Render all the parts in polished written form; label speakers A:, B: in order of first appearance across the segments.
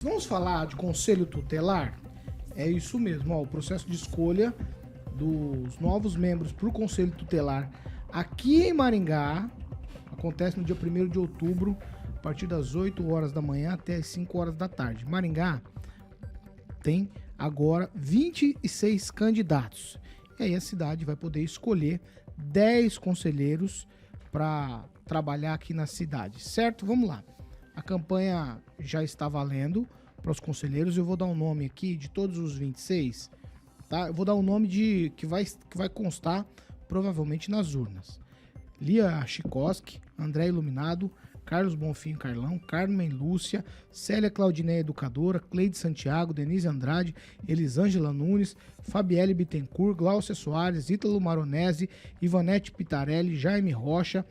A: Vamos falar de conselho tutelar? É isso mesmo, ó, o processo de escolha dos novos membros para o conselho tutelar aqui em Maringá acontece no dia 1º de outubro, a partir das 8 horas da manhã até as 5 horas da tarde. Maringá tem agora 26 candidatos. E aí a cidade vai poder escolher 10 conselheiros para trabalhar aqui na cidade, certo? Vamos lá. A campanha já está valendo para os conselheiros. Eu vou dar um nome aqui de todos os 26, tá? Eu vou dar um nome que vai constar provavelmente nas urnas. Lia Chikoski, André Iluminado, Carlos Bonfim Carlão, Carmen Lúcia, Célia Claudineia Educadora, Cleide Santiago, Denise Andrade, Elisângela Nunes, Fabielle Bittencourt, Gláucia Soares, Ítalo Maronese, Ivanete Pitarelli, Jaime Rocha,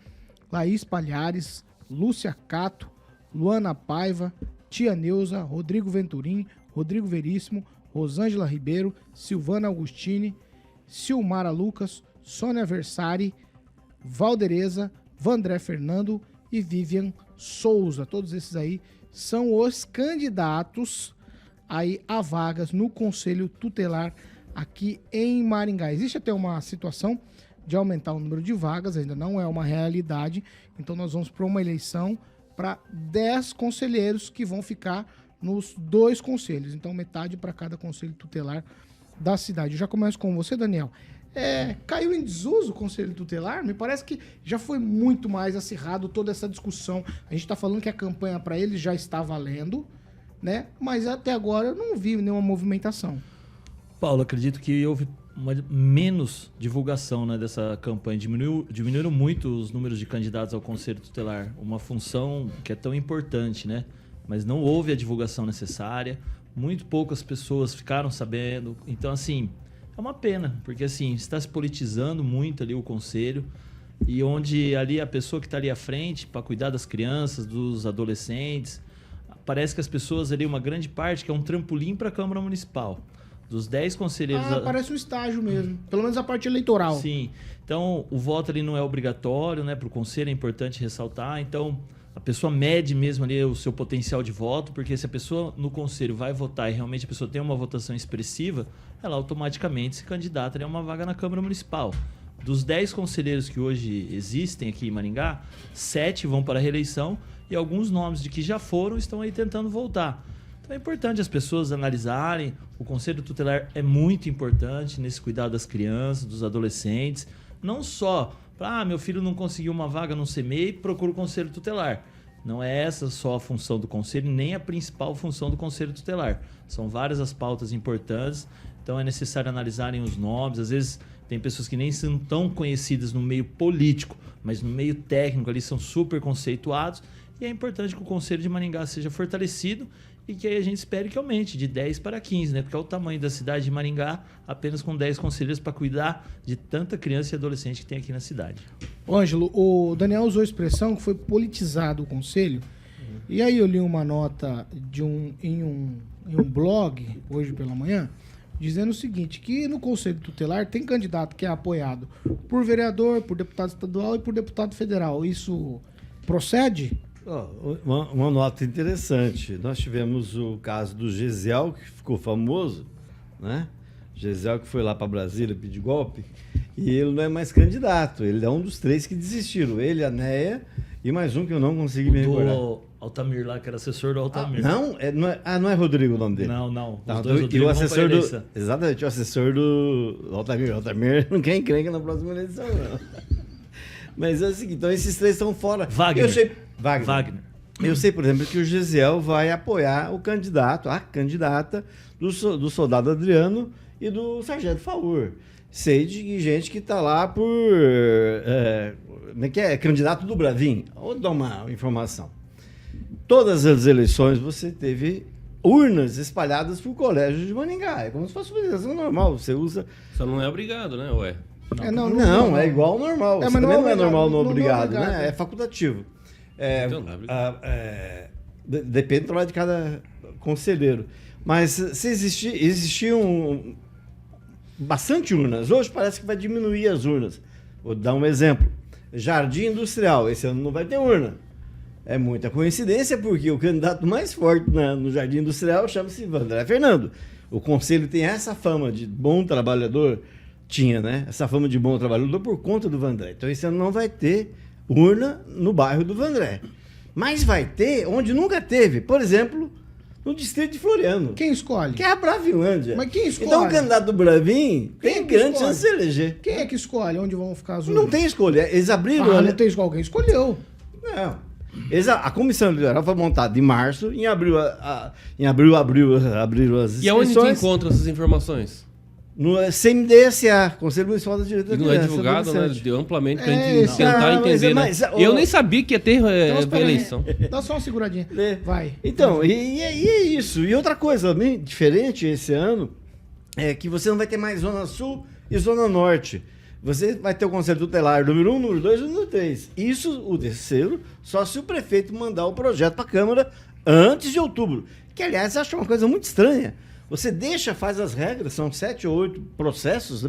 A: Laís Palhares, Lúcia Cato, Luana Paiva, Tia Neuza, Rodrigo Venturim, Rodrigo Veríssimo, Rosângela Ribeiro, Silvana Agostini, Silmara Lucas, Sônia Versari, Valdereza, Vandré Fernando e Vivian Souza. Todos esses aí são os candidatos aí a vagas no Conselho Tutelar aqui em Maringá. Existe até uma situação de aumentar o número de vagas, ainda não é uma realidade, então nós vamos para uma eleição para 10 conselheiros que vão ficar nos 2 conselhos, então metade para cada conselho tutelar da cidade. Eu já começo com você, Daniel. Caiu em desuso o conselho tutelar? Me parece que já foi muito mais acirrado toda essa discussão. A gente está falando que a campanha para ele já está valendo, né? Mas até agora eu não vi nenhuma movimentação.
B: Paulo, acredito que houve menos divulgação, né, dessa campanha. Diminuíram muito os números de candidatos ao Conselho Tutelar. Uma função que é tão importante, né? Mas não houve a divulgação necessária. Muito poucas pessoas ficaram sabendo. Então, assim, é uma pena. Porque, assim, está se politizando muito ali o Conselho. E onde ali a pessoa que está ali à frente para cuidar das crianças, dos adolescentes, parece que as pessoas ali, uma grande parte, que é um trampolim para a Câmara Municipal. Dos 10 conselheiros...
A: parece um estágio mesmo. Pelo menos a parte eleitoral.
B: Sim. Então, o voto ali não é obrigatório, né? Para o conselho é importante ressaltar. Então, a pessoa mede mesmo ali o seu potencial de voto, porque se a pessoa no conselho vai votar e realmente a pessoa tem uma votação expressiva, ela automaticamente se candidata a uma vaga na Câmara Municipal. Dos 10 conselheiros que hoje existem aqui em Maringá, 7 vão para a reeleição e alguns nomes de que já foram estão aí tentando voltar. Então é importante as pessoas analisarem. O Conselho Tutelar é muito importante nesse cuidado das crianças, dos adolescentes. Não só para, meu filho não conseguiu uma vaga no CMEI, procura o Conselho Tutelar. Não é essa só a função do Conselho, nem a principal função do Conselho Tutelar. São várias as pautas importantes, então é necessário analisarem os nomes. Às vezes tem pessoas que nem são tão conhecidas no meio político, mas no meio técnico ali são super conceituados. E é importante que o Conselho de Maringá seja fortalecido e que aí a gente espere que aumente de 10 para 15, né? Porque é o tamanho da cidade de Maringá, apenas com 10 conselheiros para cuidar de tanta criança e adolescente que tem aqui na cidade.
A: Ângelo, o Daniel usou a expressão que foi politizado o conselho. E aí eu li uma nota em um blog, hoje pela manhã, dizendo o seguinte, que no Conselho Tutelar tem candidato que é apoiado por vereador, por deputado estadual e por deputado federal. Isso procede?
C: Uma nota interessante. Nós tivemos o caso do Gesiel, que ficou famoso, né? Gesiel que foi lá para Brasília pedir golpe, e ele não é mais candidato. Ele é um dos 3 que desistiram. Ele, a Neia e mais um que eu não consegui me recordar.
B: Do Altamir lá, que era assessor do Altamir.
C: Não é Rodrigo o nome dele.
B: Não.
C: Tá, e o assessor do... Exatamente, o assessor do Altamir. O Altamir não quer encrenca na próxima eleição, não. Mas é o seguinte, então esses 3 estão fora.
B: Wagner.
C: Eu sei, por exemplo, que o Gesiel vai apoiar a candidata do soldado Adriano e do sargento Faur. Sei de gente que está lá por... candidato do Bravin. Vou dar uma informação. Todas as eleições você teve urnas espalhadas por colégio de Maringá. É como se fosse uma eleição normal. Você usa...
D: Só não é obrigado, né, ué?
C: Não, é igual ao normal. Mas não é normal no obrigado,
A: não é
C: né? É facultativo. Depende do trabalho de cada conselheiro. Mas se existiam bastante urnas, hoje parece que vai diminuir as urnas. Vou dar um exemplo. Jardim Industrial, esse ano não vai ter urna. É muita coincidência, porque o candidato mais forte no Jardim Industrial chama-se Vandré Fernando. O conselho tem essa fama de bom trabalhador, tinha, né? Essa fama de bom trabalhador por conta do Vandré. Então esse ano não vai ter urna no bairro do Vandré. Mas vai ter onde nunca teve, por exemplo, no distrito de Floriano.
A: Quem escolhe?
C: Que é a Bravilândia.
A: Mas quem escolhe?
C: Então o candidato do Bravin
A: Quem
C: tem
A: que
C: grande
A: escolhe?
C: chance de se eleger.
A: Quem é que escolhe onde vão ficar as urnas?
C: Não tem escolha. Eles abriram...
A: Ah, não tem escolha. Alguém escolheu.
C: Não. A comissão eleitoral foi montada em março, em abril abriram as
D: E aonde tu
C: inscrições
D: encontra essas informações?
C: no CMDSA, Conselho Municipal da Direita
D: E
C: da
D: não é
C: Criança,
D: divulgado, né?
C: adolescente.
D: Amplamente pra
A: É,
D: gente tentar entender,
C: mas,
D: né?
C: ó,
D: Eu nem sabia que ia ter
A: Então, espera aí.
D: eleição.
A: Dá só uma seguradinha.
C: É.
A: Vai.
C: Então, e é isso. E outra coisa também diferente esse ano é que você não vai ter mais Zona Sul e Zona Norte. Você vai ter o Conselho Tutelar número 1, número 2 e número 3. Isso, o terceiro, só se o prefeito mandar o projeto para a Câmara antes de outubro. Que, aliás, eu acho uma coisa muito estranha. Você faz as regras, são 7 ou 8 processos,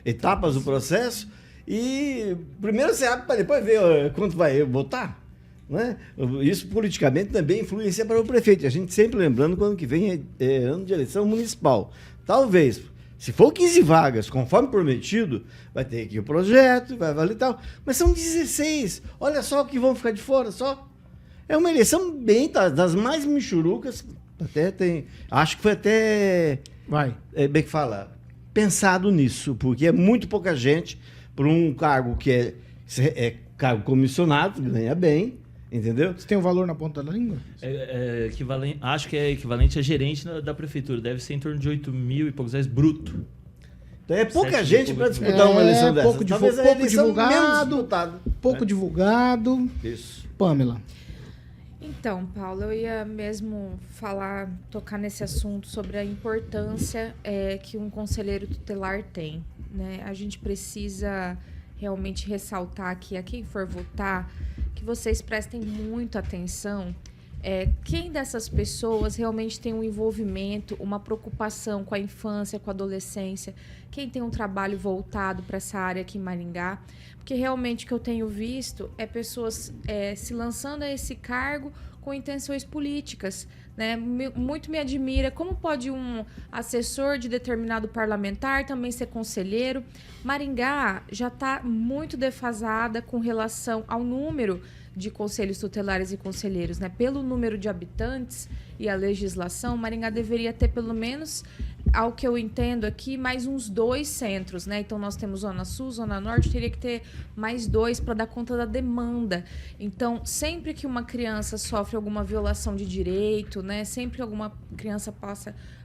C: etapas do processo, e primeiro você abre para depois ver quanto vai votar. Né? Isso politicamente também influencia para o prefeito. A gente sempre lembrando que ano que vem é ano de eleição municipal. Talvez, se for 15 vagas, conforme prometido, vai ter aqui o projeto, vai valer e tal. Mas são 16. Olha só o que vão ficar de fora, só. É uma eleição bem das mais michurucas. Até tem. Acho que foi até.
A: Vai.
C: Bem que fala. Pensado nisso, porque é muito pouca gente por um cargo que é cargo comissionado, ganha bem, entendeu?
A: Você tem o valor na ponta da língua?
B: Equivalente, acho que é equivalente a gerente da prefeitura. Deve ser em torno de 8 mil e poucos reais bruto.
C: Então é pouca
B: 7
C: gente
B: mil
C: para
B: pouco
C: disputar uma eleição dessa.
A: pouco
C: Talvez a
A: pouco
C: eleição menos
A: divulgado,
C: disputada.
A: pouco divulgado.
C: Isso.
A: Pamela.
E: Então, Paulo, eu ia mesmo tocar nesse assunto sobre a importância que um conselheiro tutelar tem, né? A gente precisa realmente ressaltar aqui, a quem for votar, que vocês prestem muita atenção. Quem dessas pessoas realmente tem um envolvimento, uma preocupação com a infância, com a adolescência, quem tem um trabalho voltado para essa área aqui em Maringá, porque realmente o que eu tenho visto é pessoas se lançando a esse cargo com intenções políticas, né? Muito me admira como pode um assessor de determinado parlamentar também ser conselheiro. Maringá já está muito defasada com relação ao número de conselhos tutelares e conselheiros, né? Pelo número de habitantes e a legislação, Maringá deveria ter pelo menos, ao que eu entendo aqui, mais uns 2 centros, né? Então nós temos Zona Sul, Zona Norte, teria que ter mais 2 para dar conta da demanda. Então, sempre que uma criança sofre alguma violação de direito, né? Sempre que alguma criança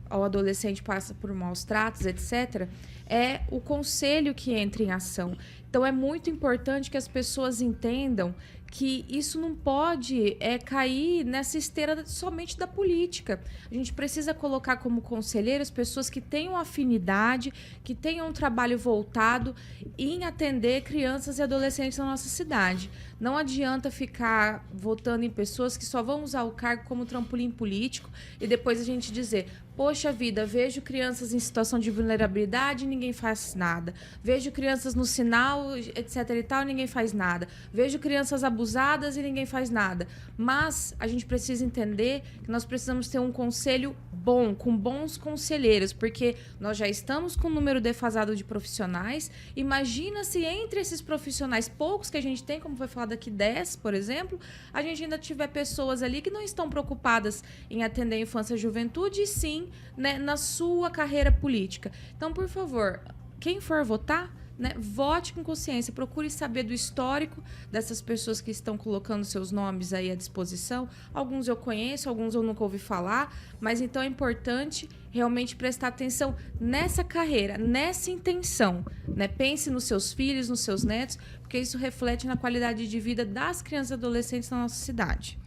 E: ou adolescente passa por maus tratos, etc., é o conselho que entra em ação. Então, é muito importante que as pessoas entendam que isso não pode cair nessa esteira somente da política. A gente precisa colocar como conselheiros pessoas que tenham afinidade, que tenham um trabalho voltado em atender crianças e adolescentes na nossa cidade. Não adianta ficar votando em pessoas que só vão usar o cargo como trampolim político e depois a gente dizer: poxa vida, vejo crianças em situação de vulnerabilidade e ninguém faz nada. Vejo crianças no sinal, etc e tal, e ninguém faz nada. Vejo crianças abusadas e ninguém faz nada. Mas a gente precisa entender que nós precisamos ter um conselho bom, com bons conselheiros, porque nós já estamos com um número defasado de profissionais. Imagina se entre esses profissionais, poucos que a gente tem, como foi falado aqui, 10, por exemplo, a gente ainda tiver pessoas ali que não estão preocupadas em atender a infância e a juventude, e sim, né, na sua carreira política. Então, por favor, quem for votar, né, vote com consciência, procure saber do histórico dessas pessoas que estão colocando seus nomes aí à disposição. Alguns eu conheço, alguns eu nunca ouvi falar, mas então é importante realmente prestar atenção nessa carreira, nessa intenção, né? Pense nos seus filhos, nos seus netos, porque isso reflete na qualidade de vida das crianças e adolescentes na nossa cidade.